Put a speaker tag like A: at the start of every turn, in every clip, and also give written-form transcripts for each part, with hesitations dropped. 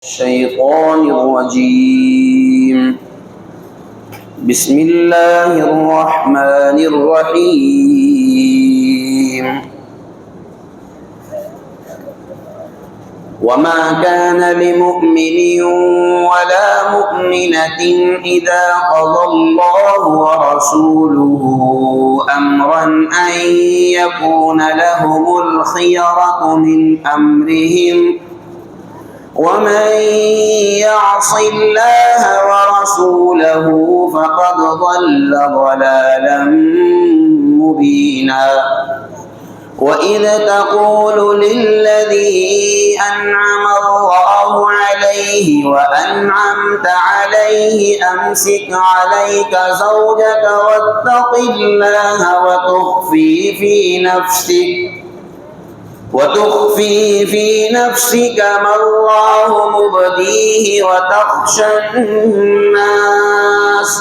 A: الشيطان الرجيم بسم الله الرحمن الرحيم وما كان لمؤمن ولا مؤمنة إذا قضى الله ورسوله أمرا أن يكون لهم الخيرة من أمرهم ومن يعص الله ورسوله فقد ضل ضلالا مبينا وإذ تقول للذي أنعم الله عليه وأنعمت عليه أمسك عليك زوجك واتق الله وتخفي في نفسك ما الله مبديه وتخشى الناس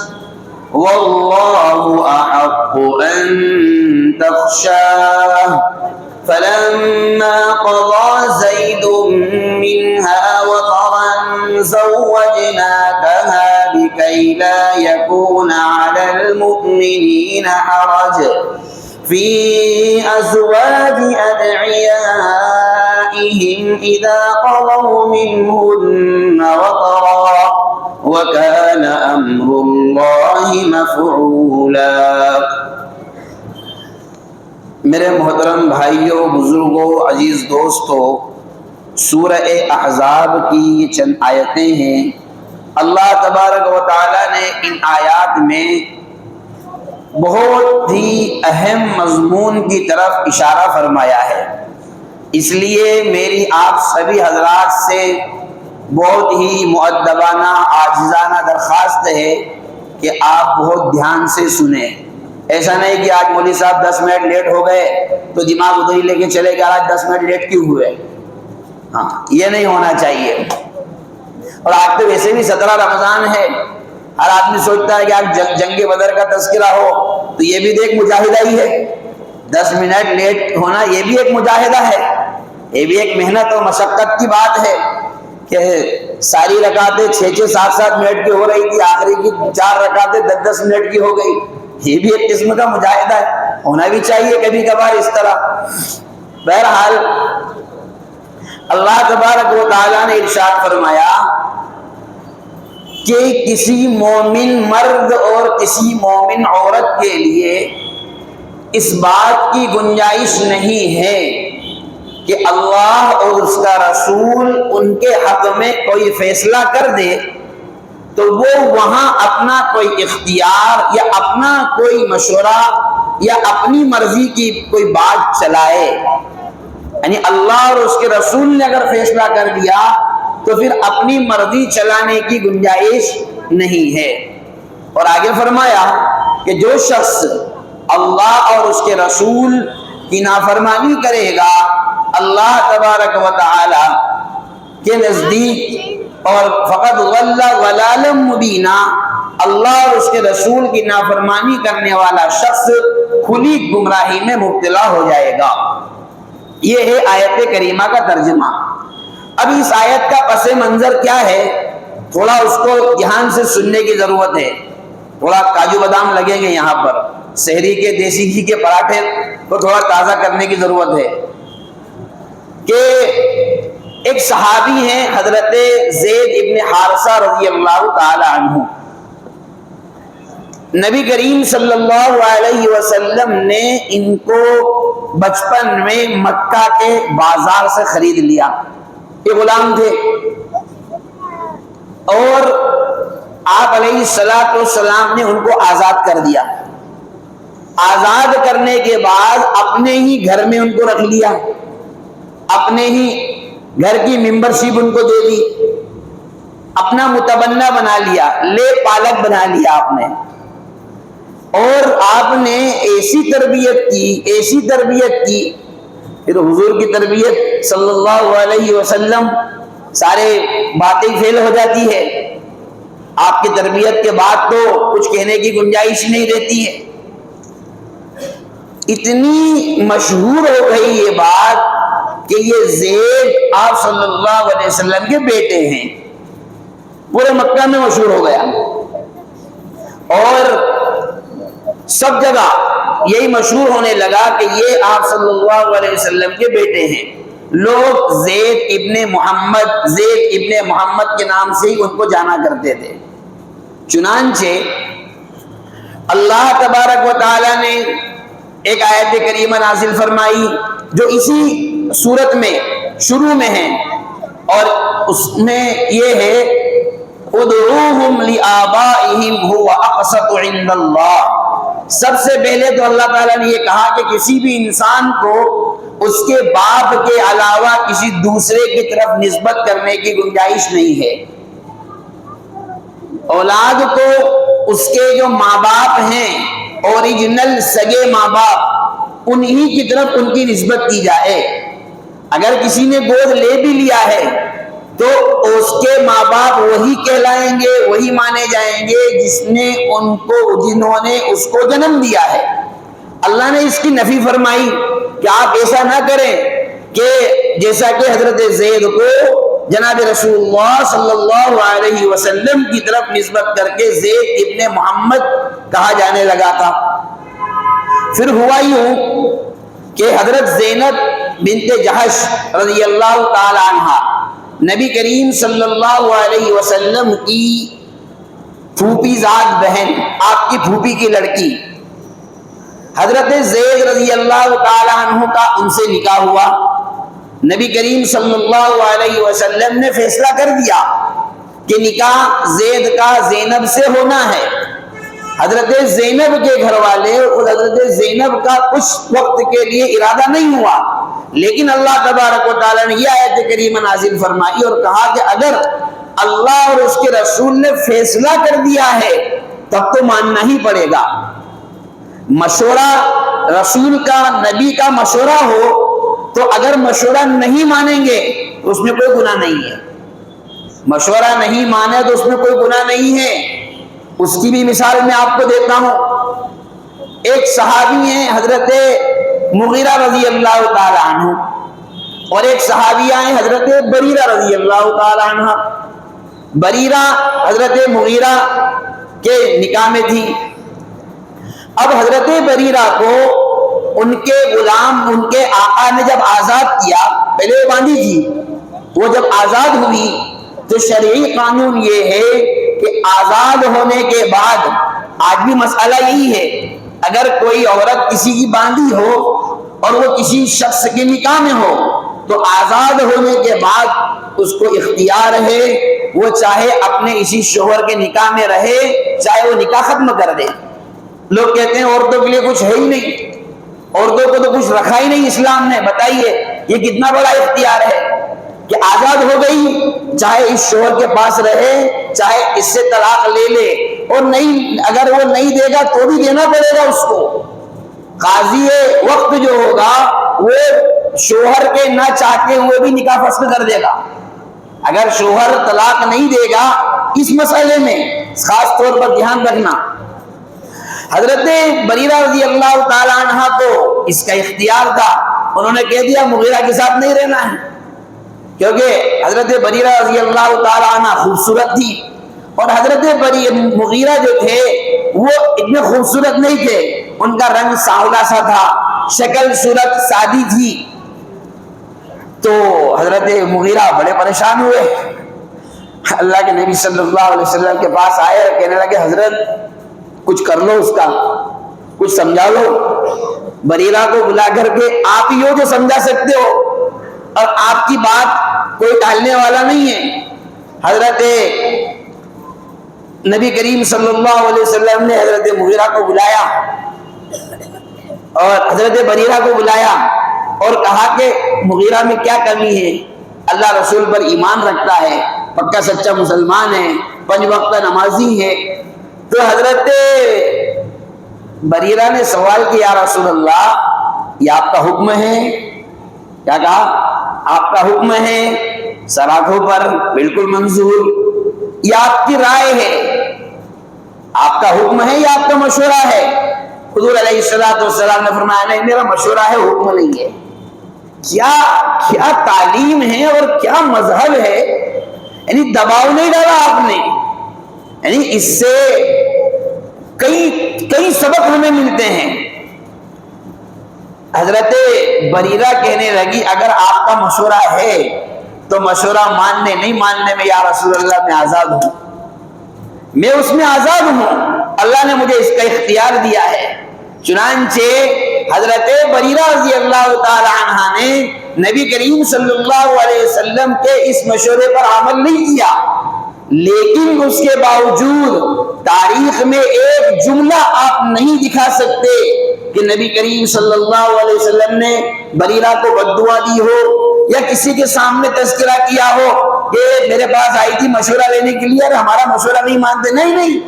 A: والله أحق أن تخشاه فلما قضى زيد منها وطرا زوجناكها لكي لا يكون على المؤمنين حرج في أزواج أدعيائهم إذا قضوا منهن وطرا وكان أمر الله مفعولا۔ میرے محترم بھائیوں، بزرگوں، عزیز دوستوں، سورہ احزاب کی یہ چند آیتیں ہیں۔ اللہ تبارک و تعالی نے ان آیات میں بہت ہی اہم مضمون کی طرف اشارہ فرمایا ہے، اس لیے میری آپ سبھی حضرات سے بہت ہی مؤدبانہ عاجزانہ درخواست ہے کہ آپ بہت دھیان سے سنیں۔ ایسا نہیں کہ آج مولوی صاحب 10 منٹ لیٹ ہو گئے تو دماغ ادھر ہی لے کے چلے گئے آج 10 منٹ لیٹ کیوں ہوئے۔ یہ نہیں ہونا چاہیے۔ اور آج تو ویسے بھی 17 رمضان ہے، ہر آدمی سوچتا ہے کہ آج جنگ بدر کا تذکرہ ہو تو یہ بھی ایک مجاہدہ ہی ہے، 10 منٹ لیٹ ہونا یہ بھی ایک مجاہدہ ہے، یہ بھی ایک محنت اور مشقت کی بات ہے کہ ساری رکعتیں 6-6 7-7 منٹ کی ہو رہی تھی، آخری کی 4 رکعتیں 10-10 منٹ کی ہو گئی، یہ بھی ایک قسم کا مجاہدہ ہے، ہونا بھی چاہیے کبھی کبھار اس طرح۔ بہرحال اللہ تبارک و تعالیٰ نے ارشاد فرمایا کہ کسی مومن مرد اور کسی مومن عورت کے لیے اس بات کی گنجائش نہیں ہے کہ اللہ اور اس کا رسول ان کے حق میں کوئی فیصلہ کر دے تو وہ وہاں اپنا کوئی اختیار یا اپنا کوئی مشورہ یا اپنی مرضی کی کوئی بات چلائے۔ یعنی اللہ اور اس کے رسول نے اگر فیصلہ کر دیا تو پھر اپنی مرضی چلانے کی گنجائش نہیں ہے۔ اور آگے فرمایا کہ جو شخص اللہ اور اس کے رسول کی نافرمانی کرے گا اللہ تبارک و تعالی کے نزدیک اور فقط ضل ضلالا مبینا، اللہ اور اس کے رسول کی نافرمانی کرنے والا شخص کھلی گمراہی میں مبتلا ہو جائے گا۔ یہ ہے آیت کریمہ کا ترجمہ۔ اب اس آیت کا پس منظر کیا ہے، تھوڑا اس کو دھیان سے سننے کی ضرورت ہے۔ تھوڑا کاجو بادام لگیں گے یہاں پر، سحری کے دیسی گھی کے پراٹھے کو تھوڑا تازہ کرنے کی ضرورت ہے کہ ایک صحابی ہیں حضرت زید ابن حارثہ رضی اللہ تعالی عنہ، نبی کریم صلی اللہ علیہ وسلم نے ان کو بچپن میں مکہ کے بازار سے خرید لیا، یہ غلام تھے، اور آپ علیہ السلام نے ان کو آزاد کر دیا۔ آزاد کرنے کے بعد اپنے ہی گھر میں ان کو رکھ لیا، اپنے ہی گھر کی ممبرشپ ان کو دے دی، اپنا متبنہ بنا لیا، لے پالک بنا لیا آپ نے، اور آپ نے ایسی تربیت کی پھر حضور کی تربیت صلی اللہ علیہ وسلم سارے باتیں فیل ہو جاتی ہے، آپ کی تربیت کے بعد تو کچھ کہنے کی گنجائش نہیں رہتی ہے۔ اتنی مشہور ہو گئی یہ بات کہ یہ زید آپ صلی اللہ علیہ وسلم کے بیٹے ہیں۔ پورے مکہ میں مشہور ہو گیا اور سب جگہ یہی مشہور ہونے لگا کہ یہ آپ صلی اللہ علیہ وسلم کے بیٹے ہیں۔ لوگ زید ابن محمد کے نام سے ہی ان کو جانا کرتے تھے۔ چنانچہ اللہ تبارک و تعالی نے ایک آیت کریمہ نازل فرمائی جو اسی سورت میں شروع میں ہے، اور اس میں یہ ہے ادعوہم لآبائہم هو اقسط عند اللہ۔ سب سے پہلے تو اللہ تعالیٰ نے یہ کہا کہ کسی بھی انسان کو اس کے باپ کے علاوہ کسی دوسرے کی طرف نسبت کرنے کی گنجائش نہیں ہے۔ اولاد کو اس کے جو ماں باپ ہیں، اوریجنل سگے ماں باپ، انہی کی طرف ان کی نسبت کی جائے۔ اگر کسی نے گود لے بھی لیا ہے تو اس کے ماں باپ وہی کہلائیں گے، وہی مانے جائیں گے جنہوں نے اس کو جنم دیا ہے۔ اللہ نے اس کی نفی فرمائی کہ آپ ایسا نہ کریں کہ جیسا کہ حضرت زید کو جناب رسول اللہ صلی اللہ علیہ وسلم کی طرف نسبت کر کے زید ابن محمد کہا جانے لگا تھا۔ پھر ہوا یوں کہ حضرت زینب بنت جحش رضی اللہ تعالی عنہ نبی کریم صلی اللہ علیہ وسلم کی پھوپھی زاد بہن، آپ کی پھوپھی کی لڑکی حضرت زید رضی اللہ تعالی عنہ کا ان سے نکاح ہوا۔ نبی کریم صلی اللہ علیہ وسلم نے فیصلہ کر دیا کہ نکاح زید کا زینب سے ہونا ہے۔ حضرت زینب کے گھر والے اور حضرت زینب کا کچھ وقت کے لیے ارادہ نہیں ہوا، لیکن اللہ تبارک و تعالیٰ نے یہ آیت کریمہ نازل فرمائی اور کہا کہ اگر اللہ اور اس کے رسول نے فیصلہ کر دیا ہے تب تو ماننا ہی پڑے گا۔ مشورہ رسول کا، نبی کا مشورہ ہو تو اگر مشورہ نہیں مانیں گے تو اس میں کوئی گناہ نہیں ہے۔ مشورہ نہیں مانے تو اس میں کوئی گناہ نہیں ہے۔ اس کی بھی مثال میں آپ کو دیتا ہوں۔ ایک صحابی ہیں حضرت مغیرہ رضی اللہ تعالی عنہ، اور ایک صحابیہ ہیں حضرت بریرہ رضی اللہ تعالی عنہ۔ بریرہ حضرت مغیرہ کے نکاح میں تھی۔ اب حضرت بریرہ کو ان کے غلام، ان کے آقا نے جب آزاد کیا، پہلے وہ باندھی تھی، وہ جب آزاد ہوئی تو شرعی قانون یہ ہے کہ آزاد ہونے کے بعد، آج بھی مسئلہ یہی ہے، اگر کوئی عورت کسی کی باندھی ہو اور وہ کسی شخص کے نکاح میں ہو تو آزاد ہونے کے بعد اس کو اختیار ہے، وہ چاہے اپنے اسی شوہر کے نکاح میں رہے، چاہے وہ نکاح ختم کر دے۔ لوگ کہتے ہیں عورتوں کے لیے کچھ ہے ہی نہیں، عورتوں کو تو کچھ رکھا ہی نہیں اسلام نے۔ بتائیے یہ کتنا بڑا اختیار ہے کہ آزاد ہو گئی، چاہے اس شوہر کے پاس رہے، چاہے اس سے طلاق لے لے، اور نہیں، اگر وہ نہیں دے گا تو بھی دینا پڑے گا اس کو۔ قاضی وقت جو ہوگا وہ شوہر کے نہ چاہتے ہوئے بھی نکاح فسخ کر دے گا۔ اگر شوہر طلاق نہیں دے گا اس مسئلے میں خاص طور پر دھیان رکھنا۔ حضرت بریرہ رضی اللہ تعالی عنہ کو اس کا اختیار تھا، انہوں نے کہہ دیا مغیرہ کے ساتھ نہیں رہنا ہے، کیونکہ حضرت بریرہ رضی اللہ تعالی عنہ خوبصورت تھی، اور حضرت مغیرہ جو تھے وہ اتنے خوبصورت نہیں تھے، ان کا رنگ سانولا سا تھا، شکل صورت سادی تھی۔ تو حضرت مغیرہ بڑے پریشان ہوئے، اللہ کے نبی صلی اللہ علیہ وسلم کے پاس آئے اور کہنے لگے حضرت کچھ کر لو، اس کا کچھ سمجھا لو۔ بریرہ کو بلا کر کے آپ ہی ہو جو سمجھا سکتے ہو، اور آپ کی بات کوئی ٹالنے والا نہیں ہے۔ حضرت نبی کریم صلی اللہ علیہ وسلم نے حضرت مغیرہ کو بلایا اور حضرت بریرہ کو بلایا اور کہا کہ مغیرہ میں کیا کمی ہے؟ اللہ رسول پر ایمان رکھتا ہے، پکا سچا مسلمان ہے، 5 وقت نمازی ہے۔ تو حضرت بریرہ نے سوال کیا یا رسول اللہ یہ آپ کا حکم ہے؟ کیا کہا؟ آپ کا حکم ہے، سراغوں پر بالکل منظور، یہ آپ کی رائے ہے، آپ کا حکم ہے یا آپ کا مشورہ ہے؟ حضور علیہ الصلوۃ والسلام نے فرمایا نہیں، میرا مشورہ ہے، حکم نہیں ہے۔ کیا تعلیم ہے اور کیا مذہب ہے، یعنی دباؤ نہیں ڈالا آپ نے، یعنی اس سے کئی سبق ہمیں ملتے ہیں۔ حضرت بریرہ کہنے لگی اگر آپ کا مشورہ ہے تو مشورہ ماننے نہیں ماننے میں یا رسول اللہ میں آزاد ہوں، میں اس میں آزاد ہوں، اللہ نے مجھے اس کا اختیار دیا ہے۔ چنانچہ حضرت بریرہ رضی اللہ تعالی عنہ نے نبی کریم صلی اللہ علیہ وسلم کے اس مشورے پر عمل نہیں کیا، لیکن اس کے باوجود تاریخ میں ایک جملہ آپ نہیں دکھا سکتے کہ نبی کریم صلی اللہ علیہ وسلم نے بریرہ کو بد دعا دی ہو یا کسی کے سامنے تذکرہ کیا ہو کہ میرے پاس آئی تھی مشورہ لینے کے لیے اور ہمارا مشورہ نہیں مانتے۔ نہیں،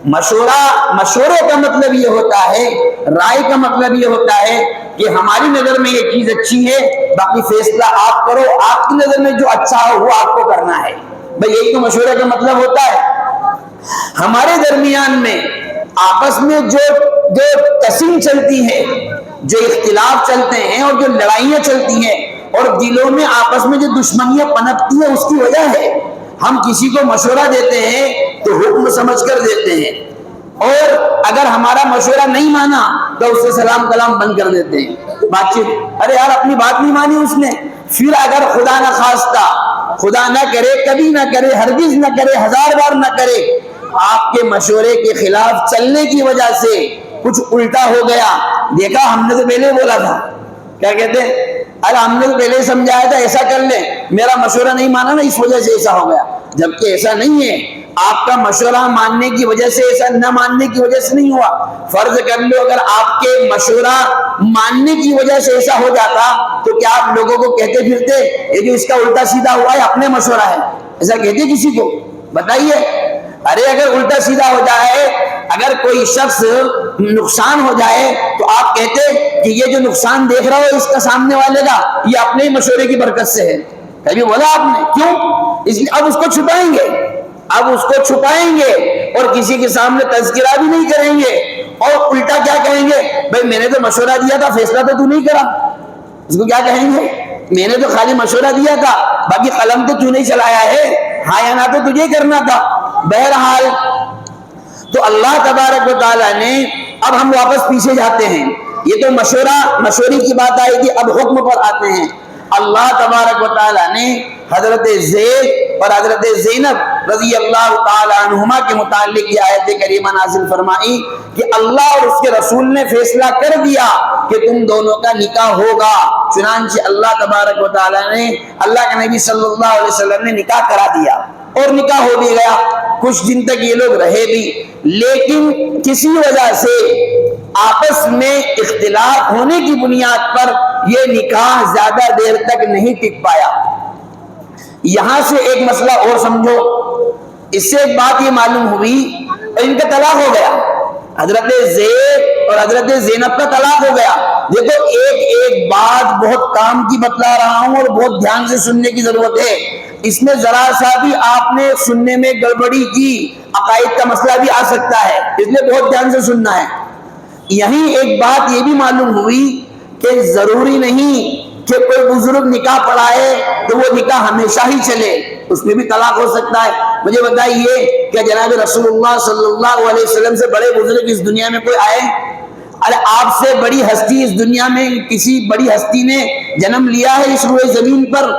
A: مشورے کا مطلب یہ ہوتا ہے، رائے کا مطلب یہ ہوتا ہے کہ ہماری نظر میں یہ چیز اچھی ہے، باقی فیصلہ آپ کرو، آپ کی نظر میں جو اچھا ہو وہ آپ کو کرنا ہے، بھئی یہی تو مشورے کا مطلب ہوتا ہے۔ ہمارے درمیان میں آپس میں جو تسیم چلتی ہے، جو اختلاف چلتے ہیں اور جو لڑائیاں چلتی ہیں اور دلوں میں آپس میں جو دشمنیاں پنپتی ہیں، اس کی وجہ ہے ہم کسی کو مشورہ دیتے ہیں تو حکم سمجھ کر دیتے ہیں، اور اگر ہمارا مشورہ نہیں مانا تو اس سے سلام کلام بند کر دیتے ہیں، بات چیت، ارے یار اپنی بات نہیں مانی اس نے، پھر اگر خدا نہ خواستہ، خدا نہ کرے، کبھی نہ کرے، ہرگز نہ کرے، ہزار بار نہ کرے، آپ کے مشورے کے خلاف چلنے کی وجہ سے کچھ الٹا ہو گیا، دیکھا ہم نے تو پہلے بولا تھا، کیا کہتے ہیں، ارے ہم نے تو پہلے سمجھایا تھا ایسا کر لیں، میرا مشورہ نہیں مانا نا اس وجہ سے ایسا ہو گیا، جبکہ ایسا نہیں ہے، آپ کا مشورہ ماننے کی وجہ سے، ایسا نہ ماننے کی وجہ سے نہیں ہوا۔ فرض کر لو اگر آپ کے مشورہ ماننے کی وجہ سے ایسا ہو جاتا تو کیا آپ لوگوں کو کہتے پھرتے یہ جو اس کا الٹا سیدھا ہوا ہے اپنے مشورہ ہے، ایسا کہتے کسی کو؟ بتائیے، ارے اگر الٹا سیدھا ہو جائے، اگر کوئی شخص نقصان ہو جائے تو آپ کہتے کہ یہ جو نقصان دیکھ رہا ہو اس کا سامنے والے کا، یہ اپنے ہی مشورے کی برکت سے ہے، کبھی بولا آپ نے؟ کیوں؟ اس لیے اب اس کو چھپائیں گے، اب اس کو چھپائیں گے اور کسی کے سامنے تذکرہ بھی نہیں کریں گے، اور الٹا کیا کہیں گے، بھئی میں نے تو مشورہ دیا تھا، فیصلہ تو نہیں کرا، اس کو کیا کہیں گے، میں نے تو خالی مشورہ دیا تھا، باقی قلم تو نہیں چلایا ہے، ہاں یا نہ تو تجھے کرنا تھا۔ بہرحال تو اللہ تبارک و تعالیٰ نے، اب ہم واپس پیچھے جاتے ہیں، یہ تو مشورے کی بات آئی تھی، اب حکم پر آتے ہیں۔ اللہ تبارک و تعالیٰ نے حضرت زید اور حضرت زینب رضی اللہ تعالی عنہما کے متعلق یہ آیت کریمہ نازل فرمائی کہ اللہ اور اس کے رسول نے فیصلہ کر دیا کہ تم دونوں کا نکاح ہوگا، چنانچہ اللہ تبارک و تعالیٰ نے، اللہ کے نبی صلی اللہ علیہ وسلم نے نکاح کرا دیا اور نکاح ہو بھی گیا، کچھ دن تک یہ لوگ رہے بھی، لیکن کسی وجہ سے آپس میں اختلاف ہونے کی بنیاد پر یہ نکاح زیادہ دیر تک نہیں ٹک پایا۔ یہاں سے ایک مسئلہ اور سمجھو، اس سے ایک بات یہ معلوم ہوئی، ان کا طلاق ہو گیا، حضرت زید اور حضرت زینب کا طلاق ہو گیا۔ دیکھو ایک بات بہت کام کی بتلا رہا ہوں اور بہت دھیان سے سننے کی ضرورت ہے، اس میں ذرا سا بھی آپ نے سننے میں گڑبڑی کی، عقائد کا مسئلہ بھی آ سکتا ہے، اس لیے بہت دھیان سے سننا ہے۔ یہیں ایک بات یہ بھی معلوم ہوئی کہ ضروری نہیں کہ کوئی بزرگ نکاح پڑھائے تو وہ نکاح ہمیشہ ہی چلے، اس میں بھی طلاق ہو سکتا ہے۔ مجھے بتائیے کہ جناب رسول اللہ صلی اللہ علیہ وسلم سے بڑے بزرگ اس دنیا میں کوئی آئے؟ ارے آپ سے بڑی ہستی اس دنیا میں کسی بڑی ہستی نے جنم لیا ہے اس روئے زمین پر؟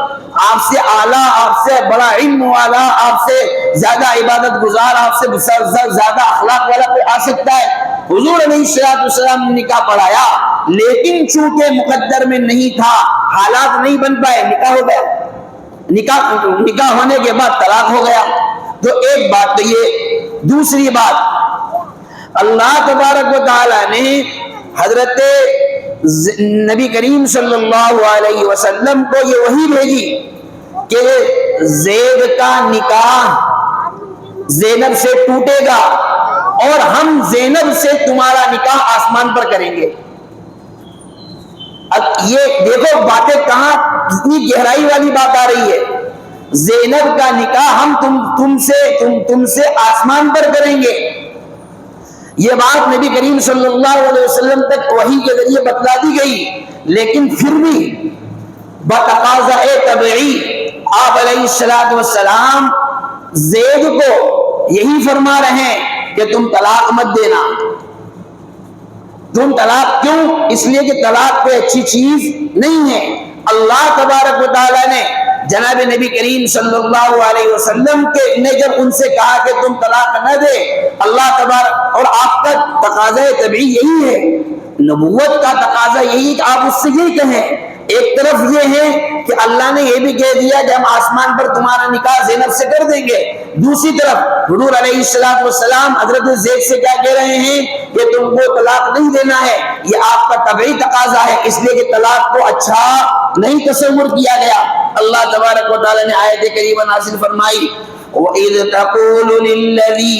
A: آپ سے اعلیٰ، آپ سے بڑا علم والا، آپ سے زیادہ عبادت گزار، آپ سے زیادہ اخلاق والا کوئی آ سکتا ہے؟ حضور علیہ السلام نے نکاح پڑھایا، لیکن چونکہ مقدر میں نہیں تھا، حالات نہیں بن پائے، نکاح ہو گیا، نکاح ہونے کے بعد طلاق ہو گیا۔ تو ایک بات تو یہ، دوسری بات، اللہ تبارک و تعالیٰ نے حضرت نبی کریم صلی اللہ علیہ وسلم کو یہ وحی بھیجی کہ زید کا نکاح زینب سے ٹوٹے گا اور ہم زینب سے تمہارا نکاح آسمان پر کریں گے۔ اب یہ دیکھو باتیں کہاں اتنی گہرائی والی بات آ رہی ہے، زینب کا نکاح ہم تم سے آسمان پر کریں گے۔ یہ بات نبی کریم صلی اللہ علیہ وسلم تک وحی کے ذریعے بتلا دی گئی، لیکن پھر بھی بتقاضا طبعی آپ علیہ السلام زید کو یہی فرما رہے ہیں کہ تم طلاق مت دینا. تم طلاق کیوں؟ اس لیے کہ طلاق کوئی اچھی چیز نہیں ہے. اللہ تبارک و تعالیٰ نے جناب نبی کریم صلی اللہ علیہ وسلم نے جب ان سے کہا کہ تم طلاق نہ دے، اللہ تبارک، اور آپ کا تقاضا طبعی یہی ہے، نبوت کا تقاضا یہی کہ آپ اس سے یہی کہیں. ایک طرف یہ ہے کہ اللہ نے یہ بھی کہہ دیا کہ ہم آسمان پر تمہارا نکاح زینب سے کر دیں گے، دوسری طرف حضور علیہ السلام حضرت زید سے کیا کہہ رہے ہیں کہ تم کو طلاق نہیں دینا ہے. یہ آپ کا طبعی تقاضا ہے، اس لیے کہ طلاق کو اچھا نہیں تصور کیا گیا. اللہ تبارک و تعالی نے آیت کریمہ نازل فرمائی وَإِذْ تَقُولُ لِلَّذِي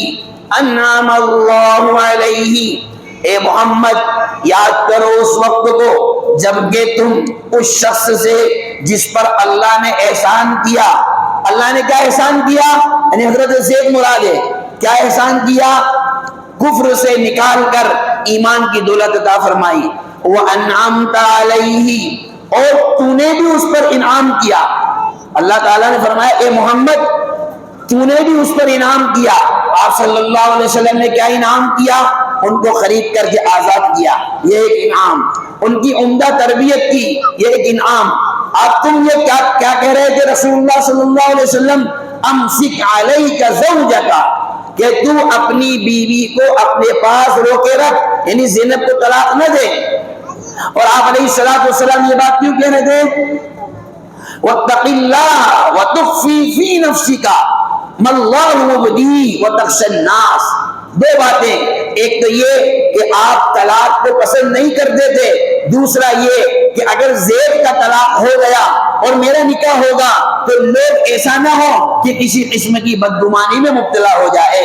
A: أَنْعَمَ اللَّهُ عَلَيْهِ، اے محمد یاد کرو اس وقت کو جب کہ تم اس شخص سے جس پر اللہ نے احسان کیا. اللہ نے کیا احسان کیا؟ یعنی حضرت زید مراد ہے. کیا احسان کیا؟ کفر سے نکال کر ایمان کی دولت عطا فرمائی. وَأَنْعَمْتَ عَلَيْهِ، اور تو نے بھی اس پر انعام کیا. اللہ تعالیٰ نے فرمایا اے محمد تو نے بھی اس پر انعام کیا. آپ صلی اللہ علیہ وسلم نے کیا انعام کیا؟ ان کو خرید کر کے آزاد کیا، یہ ایک انعام. ان کی عمدہ تربیت کی، یہ ایک انعام. آپ تم یہ کیا کہہ رہے تھے رسول اللہ صلی اللہ علیہ وسلم؟ امسک علیک زوجک، کہ تو اپنی بیوی کو اپنے پاس روکے رکھ، یعنی زینب کو طلاق نہ دے. اور آپ علیہ السلام یہ بات کیوں کہہ رہے تھے؟ وَاتَّقِ اللَّهَ وَتُخْفِي فِي نَفْسِكَ مَا اللَّهُ مُبْدِيهِ وَتَخْشَى النَّاسَ. دو باتیں، ایک تو یہ کہ آپ طلاق کو پسند نہیں کرتے تھے، دوسرا یہ کہ اگر زید کا طلاق ہو گیا اور میرا نکاح ہوگا تو لوگ ایسا نہ ہو کہ کسی قسم کی بدگمانی میں مبتلا ہو جائے،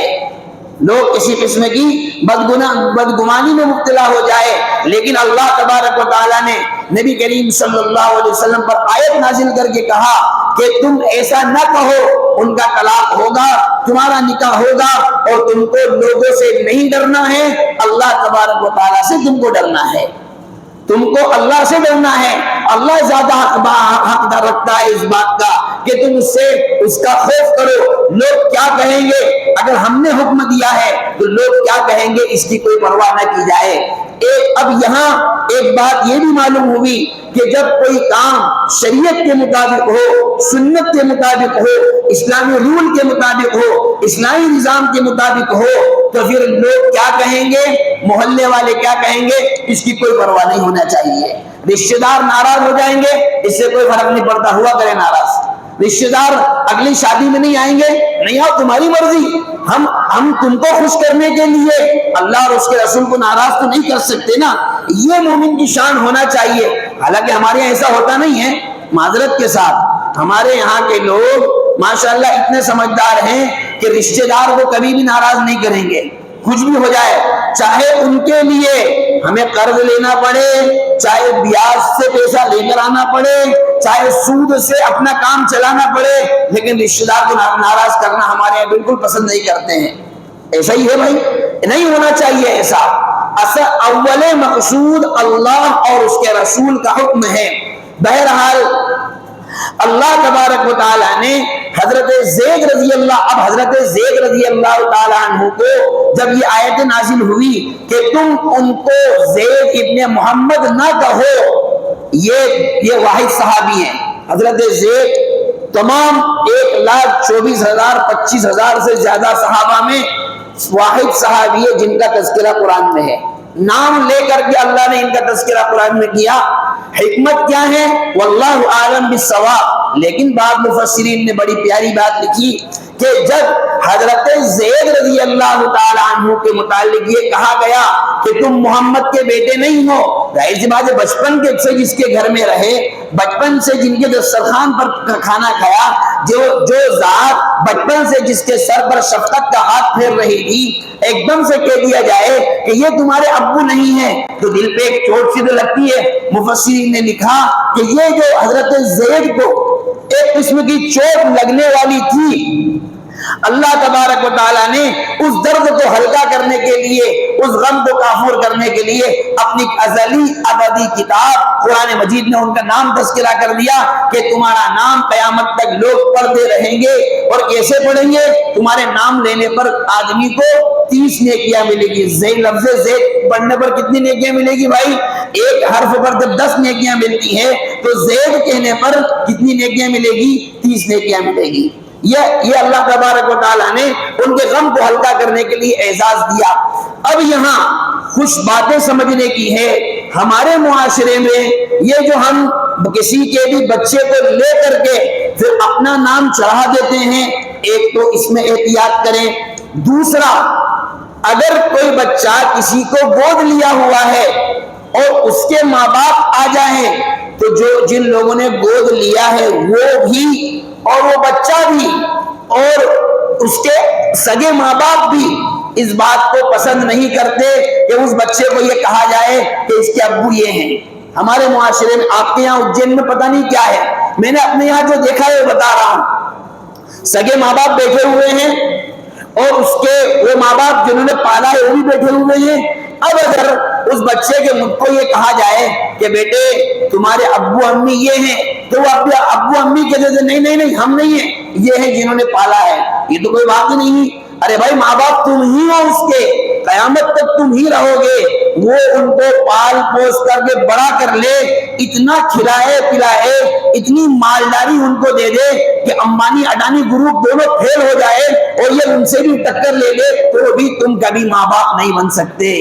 A: لوگ کسی قسم کی بدگمانی میں مبتلا ہو جائے. لیکن اللہ تبارک و تعالیٰ نے نبی کریم صلی اللہ علیہ وسلم پر آیت نازل کر کے کہا کہ تم ایسا نہ کہو، ان کا طلاق ہوگا، تمہارا نکاح ہوگا، اور تم کو لوگوں سے نہیں ڈرنا ہے، اللہ تبارک و تعالیٰ سے تم کو ڈرنا ہے. تم کو اللہ سے ڈرنا ہے. اللہ زیادہ حق رکھتا ہے اس بات کا کہ تم اس سے اس کا خوف کرو. لوگ کیا کہیں گے؟ اگر ہم نے حکم دیا ہے تو لوگ کیا کہیں گے اس کی کوئی پرواہ نہ کی جائے. اب یہاں ایک بات یہ بھی معلوم ہوئی کہ جب کوئی کام شریعت کے مطابق ہو، سنت کے مطابق ہو، اسلامی رول کے مطابق ہو، اسلامی نظام کے مطابق ہو، تو پھر لوگ کیا کہیں گے، محلے والے کیا کہیں گے، اس کی کوئی پرواہ نہیں ہونا چاہیے. رشتہ دار ناراض ہو جائیں گے، اس سے کوئی فرق نہیں پڑتا، ہوا کرے ناراض. رشتہ دار اگلی شادی میں نہیں آئیں گے، نہیں آؤ، تمہاری مرضی. ہم تم کو خوش کرنے کے لیے اللہ اور اس کے رسول کو ناراض تو نہیں کر سکتے نا. یہ مومن کی شان ہونا چاہیے. حالانکہ ہمارے یہاں ایسا ہوتا نہیں ہے. معذرت کے ساتھ ہمارے یہاں کے لوگ ماشاءاللہ اتنے سمجھدار ہیں کہ رشتہ دار کو کبھی بھی ناراض نہیں کریں گے. کچھ بھی ہو جائے، چاہے ان کے لیے ہمیں قرض لینا پڑے، چاہے بیاج سے پیسہ لے کر آنا پڑے، چاہے سود سے اپنا کام چلانا پڑے، لیکن رشتہ دار کو ناراض کرنا ہمارے یہاں بالکل پسند نہیں کرتے ہیں. ایسا ہی ہے بھائی، نہیں ہونا چاہیے ایسا. اول مقصود اللہ اور اس کے رسول کا حکم ہے. بہرحال اللہ تبارک و تعالیٰ نے حضرت زید رضی اللہ تعالیٰ عنہ کو جب یہ آیت نازل ہوئی کہ تم ان کو زید ابن محمد نہ کہو، یہ واحد صحابی ہیں. حضرت زید تمام 1,24,000 25,000 سے زیادہ صحابہ میں واحد صحابی ہے جن کا تذکرہ قرآن میں ہے. نام لے کر کے اللہ نے ان کا تذکرہ قرآن میں کیا. حکمت کیا ہے؟ واللہ اعلم بالصواب. لیکن بعض مفسرین نے بڑی پیاری بات لکھی کہ جب حضرت زید رضی اللہ تعالی عنہ کے متعلق یہ کہا گیا کہ تم محمد کے بیٹے نہیں ہو، ظاہر سی بات ہے بچپن سے جس کے گھر میں رہے، بچپن سے جن کے دسترخوان پر کھانا کھایا، جو ذات بچپن سے جس کے سر پر شفقت کا ہاتھ پھیر رہی تھی، ایک دم سے کہہ دیا جائے کہ یہ تمہارے ابو نہیں ہیں تو دل پہ ایک چوٹ سی تو لگتی ہے. مفسرین نے لکھا کہ یہ جو حضرت زید کو ایک قسم کی چوٹ لگنے والی تھی، اللہ تبارک و تعالیٰ نے اس درد کو ہلکا کرنے کے لیے، اس غم کو کافور کرنے کے لیے اپنی ازلی ابدی کتاب قرآن مجید میں ان کا نام تذکرہ کر دیا کہ تمہارا نام قیامت تک لوگ پڑھتے رہیں گے۔ اور کیسے پڑھیں گے؟ تمہارے نام لینے پر آدمی کو 30 نیکیاں ملے گی۔ لفظ زید پڑھنے پر کتنی نیکیاں ملے گی بھائی؟ ایک حرف پر جب 10 نیکیاں ملتی ہیں تو زید کہنے پر کتنی نیکیاں ملے گی؟ 30 نیکیاں ملے گی۔ یہ اللہ تبارک و تعالیٰ نے ان کے غم کو ہلکا کرنے کے لیے اعزاز دیا۔ اب یہاں خوش باتیں سمجھنے کی ہے۔ ہمارے معاشرے میں یہ جو ہم کسی کے بھی بچے کو لے کر کے پھر اپنا نام چڑھا دیتے ہیں، ایک تو اس میں احتیاط کریں۔ دوسرا، اگر کوئی بچہ کسی کو گود لیا ہوا ہے اور اس کے ماں باپ آ جائیں تو جن لوگوں نے گود لیا ہے وہ بھی اور وہ بچہ بھی اور اس کے سگے ماں باپ بھی اس بات کو پسند نہیں کرتے کہ اس بچے کو یہ کہا جائے کہ اس کے ابو یہ ہیں۔ ہمارے معاشرے میں، آپ کے یہاں اجین میں پتہ نہیں کیا ہے، میں نے اپنے یہاں جو دیکھا ہے وہ بتا رہا ہوں۔ سگے ماں باپ بیٹھے ہوئے ہیں اور اس کے وہ ماں باپ جنہوں نے پالا ہے وہ بھی بیٹھے ہوئے ہیں۔ اب اگر اس بچے کے مجھ کو یہ کہا جائے کہ بیٹے تمہارے ابو امی یہ ہیں، تو وہ ابو امی کہتے تھے نہیں ہم نہیں ہیں، یہ ہیں جنہوں نے پالا ہے، یہ تو کوئی بات ہی نہیں۔ ارے بھائی ماں باپ تم ہی ہو، اس کے قیامت تک تم ہی رہو گے۔ وہ ان کو پال پوس کر کے بڑا کر لے، اتنا کھلائے پلائے، اتنی مالداری ان کو دے دے کہ امبانی اڈانی گروپ دونوں پھیل ہو جائے اور یہ ان سے بھی ٹکر لے لے، تو بھی تم کبھی ماں باپ نہیں بن سکتے۔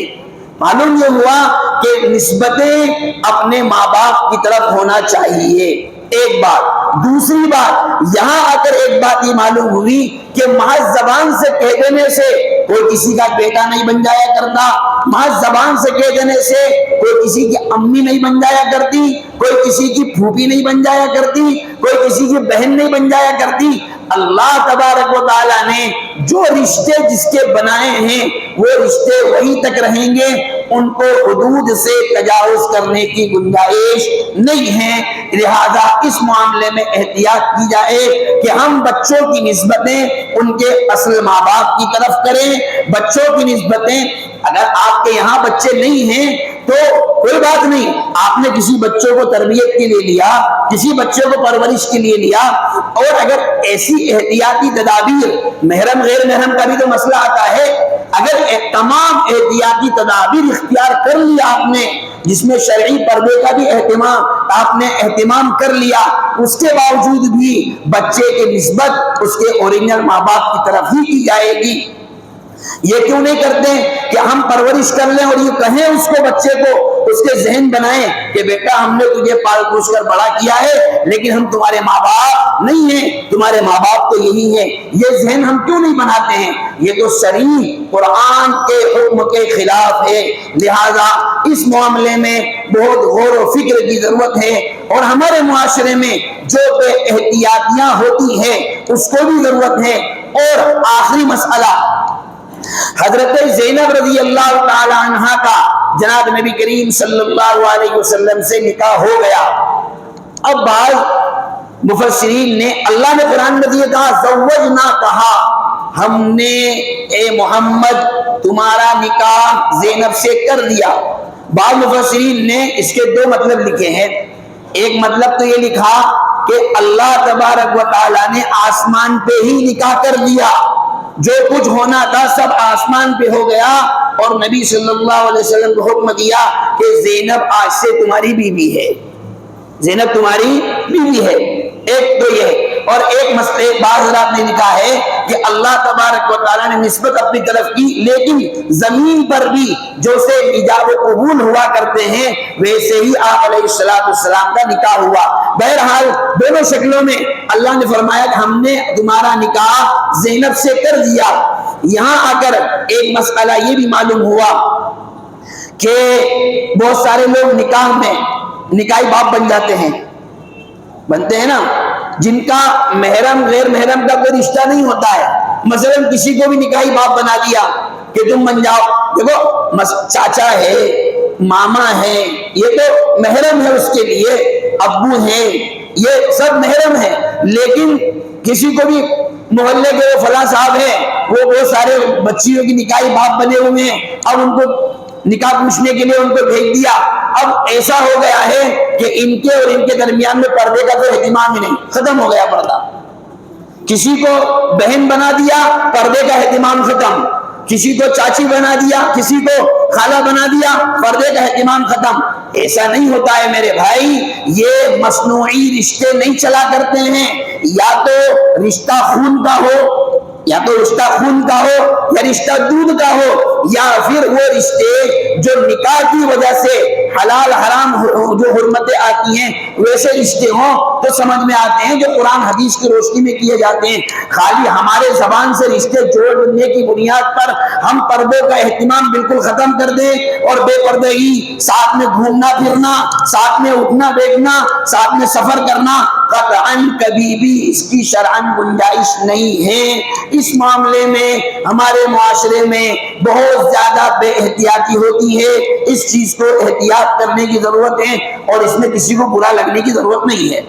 A: معلوم یہ ہوا کہ نسبتیں اپنے ماں باپ کی طرف ہونا چاہیے، ایک بات۔ دوسری بات، یہاں آ کر ایک بات یہ معلوم ہوئی کہ محض زبان سے کہہ دینے سے کوئی کسی کا بیٹا نہیں بن جایا کرتا، محض زبان سے کہہ دینے سے کوئی کسی کی امی نہیں بن جایا کرتی، کوئی کسی کی پھوپھی نہیں بن جایا کرتی، کوئی کسی کی بہن نہیں بن جایا کرتی۔ اللہ تبارک و تعالیٰ نے جو رشتے جس کے بنائے ہیں وہ رشتے وہی تک رہیں گے، ان کو حدود سے تجاوز کرنے کی گنجائش نہیں ہے۔ لہذا اس معاملے میں احتیاط کی جائے کہ ہم بچوں کی نسبتیں ان کے اصل ماں باپ کی طرف کریں۔ بچوں کی نسبتیں، اگر آپ کے یہاں بچے نہیں ہیں تو کوئی بات نہیں، آپ نے کسی بچوں کو تربیت کے لیے لیا، کسی بچے کو پرورش کے لیے لیا، اور اگر ایسی احتیاطی تدابیر، محرم غیر محرم کا بھی تو مسئلہ آتا ہے، اگر تمام احتیاطی تدابیر اختیار کر لیا آپ نے، جس میں شرعی پردے کا بھی آپ نے اہتمام کر لیا، اس کے باوجود بھی بچے کی نسبت اس کے اوریجنل ماں باپ کی طرف ہی کی جائے گی۔ یہ کیوں نہیں کرتے کہ ہم پرورش کر لیں اور یہ کہیں اس کو، بچے کو اس کے ذہن بنائیں کہ بیٹا ہم نے تجھے پال پوس کر بڑا کیا ہے لیکن ہم تمہارے ماں باپ نہیں ہیں، تمہارے ماں باپ تو یہی ہیں۔ یہ ذہن ہم کیوں نہیں بناتے ہیں؟ یہ تو صریح قرآن کے حکم کے خلاف ہے۔ لہذا اس معاملے میں بہت غور و فکر کی ضرورت ہے، اور ہمارے معاشرے میں جو بے احتیاطیاں ہوتی ہیں اس کو بھی ضرورت ہے۔ اور آخری مسئلہ، حضرت زینب رضی اللہ تعالی عنہ کا جناب نبی کریم صلی اللہ علیہ وسلم سے نکاح ہو گیا۔ اب بعض مفسرین نے، اللہ نے قرآن میں یہ کہا زوجنا، کہا ہم نے اے محمد تمہارا نکاح زینب سے کر دیا۔ بعض مفسرین نے اس کے دو مطلب لکھے ہیں۔ ایک مطلب تو یہ لکھا کہ اللہ تبارک و تعالیٰ نے آسمان پہ ہی نکاح کر دیا، جو کچھ ہونا تھا سب آسمان پہ ہو گیا، اور نبی صلی اللہ علیہ وسلم کو حکم دیا کہ زینب آج سے تمہاری بیوی ہے، زینب تمہاری بیوی ہے۔ ایک تو یہ، اور ایک مسئلہ بعض حضرات نے لکھا ہے کہ اللہ تبارک و تعالیٰ نے نسبت اپنی طرف کی، لیکن زمین پر بھی جو سے ایجاب و قبول ہوا کرتے ہیں ویسے ہی آپ علیہ السلام کا نکاح ہوا۔ بہرحال دونوں شکلوں میں اللہ نے فرمایا کہ ہم نے تمہارا نکاح زینب سے کر دیا۔ یہاں آ کر ایک مسئلہ یہ بھی معلوم ہوا کہ بہت سارے لوگ نکاح میں نکاحی باپ بن جاتے ہیں، بنتے ہیں نا، جن کا محرم غیر محرم کا کوئی رشتہ نہیں ہوتا ہے۔ مثلا کسی کو بھی نکاحی باپ بنا دیا کہ تم بن جاؤ، دیکھو چاچا ہے، ماما ہے، یہ تو محرم ہے اس کے لیے، ابو ہیں، یہ سب محرم ہے، لیکن کسی کو بھی محلے کے وہ فلاں صاحب ہیں، وہ بہت سارے بچیوں کی نکاحی باپ بنے ہوئے ہیں، اب ان کو نکاح پوچھنے کے لیے ان کو بھیج دیا۔ اب ایسا ہو گیا ہے کہ ان کے اور ان کے درمیان میں پردے کا تو اہتمام ہی نہیں، ختم ہو گیا پردہ۔ کسی کو بہن بنا دیا، پردے کا اہتمام ختم، کسی کو چاچی بنا دیا، کسی کو خالہ بنا دیا، پردے کا اہتمام ختم۔ ایسا نہیں ہوتا ہے میرے بھائی، یہ مصنوعی رشتے نہیں چلا کرتے ہیں، یا تو رشتہ خون کا ہو، یا تو رشتہ خون کا ہو، یا رشتہ دودھ کا ہو، یا پھر وہ رشتے جو نکاح کی وجہ سے حلال حرام جو حرمتیں آتی ہیں ویسے رشتے ہوں تو سمجھ میں آتے ہیں، جو قرآن حدیث کی روشنی میں کیے جاتے ہیں۔ خالی ہمارے زبان سے رشتے جوڑنے کی بنیاد پر ہم پردوں کا اہتمام بالکل ختم کر دیں اور بے پردگی، ساتھ میں گھومنا پھرنا، ساتھ میں اٹھنا بیٹھنا، ساتھ میں سفر کرنا، قطعاً کبھی بھی اس کی شرعاً گنجائش نہیں ہے۔ اس معاملے میں ہمارے معاشرے میں بہت زیادہ بے احتیاطی ہوتی ہے، اس چیز کو احتیاط کرنے کی ضرورت ہے، اور اس میں کسی کو برا لگنے کی ضرورت نہیں ہے،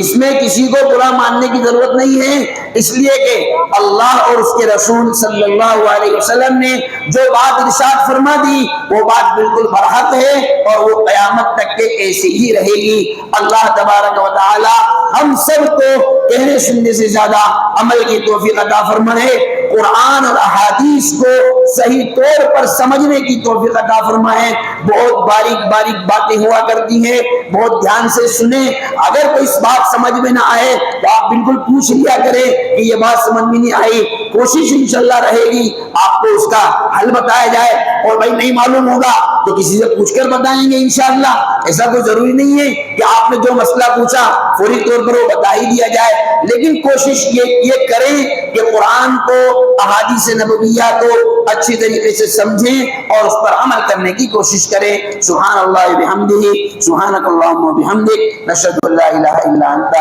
A: اس میں کسی کو برا ماننے کی ضرورت نہیں ہے، اس لیے کہ اللہ اور اس کے رسول صلی اللہ علیہ وسلم نے جو بات ارشاد فرما دی وہ بات بالکل برحق ہے، اور وہ قیامت تک کے ایسی ہی رہے گی۔ اللہ تبارک و تعالی ہم سب کو کہنے سننے سے زیادہ عمل کی توفیق عطا فرمائے، قرآن اور احادیث کو صحیح طور پر سمجھنے کی توفیق عطا فرمائے۔ بہت باریک باریک باتیں ہوا کرتی ہیں، بہت دھیان سے سنیں، اگر کوئی اس بات سمجھ میں نہ آئے تو آپ بالکل پوچھ لیا کریں کہ یہ بات سمجھ میں نہیں آئی، کوشش انشاءاللہ رہے گی آپ کو اس کا حل بتایا جائے، اور بھائی نہیں معلوم ہوگا تو کسی سے پوچھ کر بتائیں گے انشاءاللہ۔ ایسا کوئی ضروری نہیں ہے کہ آپ نے جو مسئلہ پوچھا فوری طور پر وہ بتا ہی دیا جائے، لیکن کوشش یہ کریں کہ قرآن کو، احادیث نبویہ کو اچھی طریقے سے سمجھیں اور اس پر عمل کرنے کی کوشش کریں۔ سبحان اللہ بحمدہ، سبحانک اللہم وبحمدک، نشہد ان لا الہ الا انت